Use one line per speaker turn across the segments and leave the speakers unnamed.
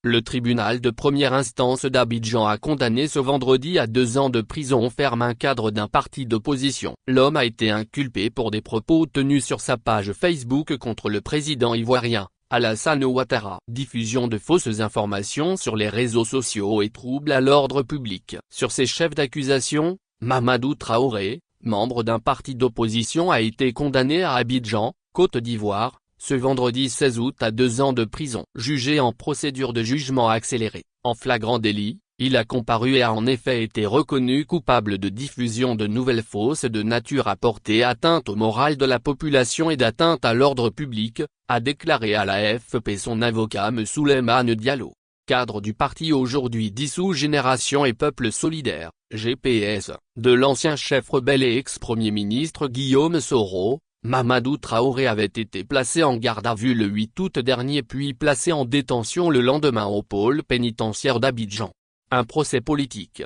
Le tribunal de première instance d'Abidjan a condamné ce vendredi à 2 ans de prison ferme un cadre d'un parti d'opposition. L'homme a été inculpé pour des propos tenus sur sa page Facebook contre le président ivoirien, Alassane Ouattara. Diffusion de fausses informations sur les réseaux sociaux et troubles à l'ordre public. Sur ces chefs d'accusation, Mamadou Traoré, membre d'un parti d'opposition, a été condamné à Abidjan, Côte d'Ivoire, ce vendredi 16 août à 2 ans de prison. Jugé en procédure de jugement accéléré, en flagrant délit, il a comparu et a en effet été reconnu coupable de diffusion de nouvelles fausses de nature à porter atteinte au moral de la population et d'atteinte à l'ordre public, a déclaré à l'AFP son avocat M. Souleymane Diallo. Cadre du parti aujourd'hui dissous Génération et Peuple Solidaire, GPS, de l'ancien chef rebelle et ex-premier ministre Guillaume Soro, Mamadou Traoré avait été placé en garde à vue le 8 août dernier puis placé en détention le lendemain au pôle pénitentiaire d'Abidjan. Un procès politique.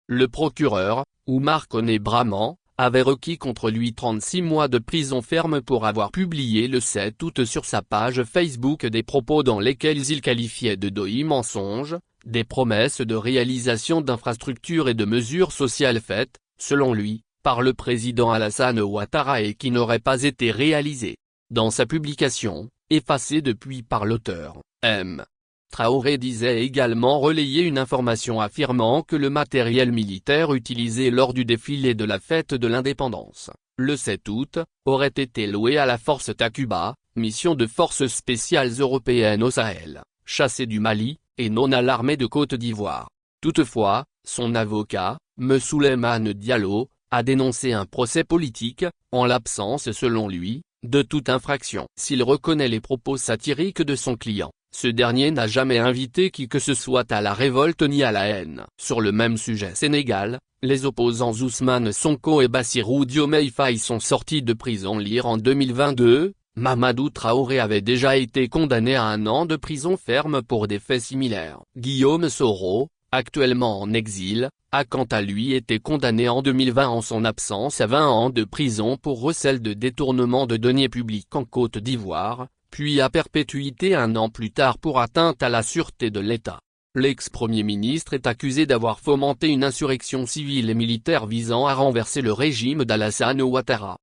Le procureur, Oumar Koné Braman, avait requis contre lui 36 mois de prison ferme pour avoir publié le 7 août sur sa page Facebook des propos dans lesquels il qualifiait de mensonges, des promesses de réalisation d'infrastructures et de mesures sociales faites, selon lui, par le président Alassane Ouattara et qui n'auraient pas été réalisées. Dans sa publication, effacée depuis par l'auteur, M. Traoré disait également relayer une information affirmant que le matériel militaire utilisé lors du défilé de la fête de l'indépendance, le 7 août, aurait été loué à la force Takuba, mission de forces spéciales européennes au Sahel, chassée du Mali, et non à l'armée de Côte d'Ivoire. Toutefois, son avocat, M. Souleymane Diallo, a dénoncé un procès politique, en l'absence selon lui, de toute infraction. S'il reconnaît les propos satiriques de son client, ce dernier n'a jamais invité qui que ce soit à la révolte ni à la haine. Sur le même sujet Sénégal, les opposants Ousmane Sonko et Bassirou Diomaye Faye sont sortis de prison. Lire en 2022, Mamadou Traoré avait déjà été condamné à 1 an de prison ferme pour des faits similaires. Guillaume Soro, actuellement en exil, a quant à lui été condamné en 2020 en son absence à 20 ans de prison pour recel de détournement de deniers publics en Côte d'Ivoire, puis à perpétuité 1 an plus tard pour atteinte à la sûreté de l'État. L'ex-premier ministre est accusé d'avoir fomenté une insurrection civile et militaire visant à renverser le régime d'Alassane Ouattara.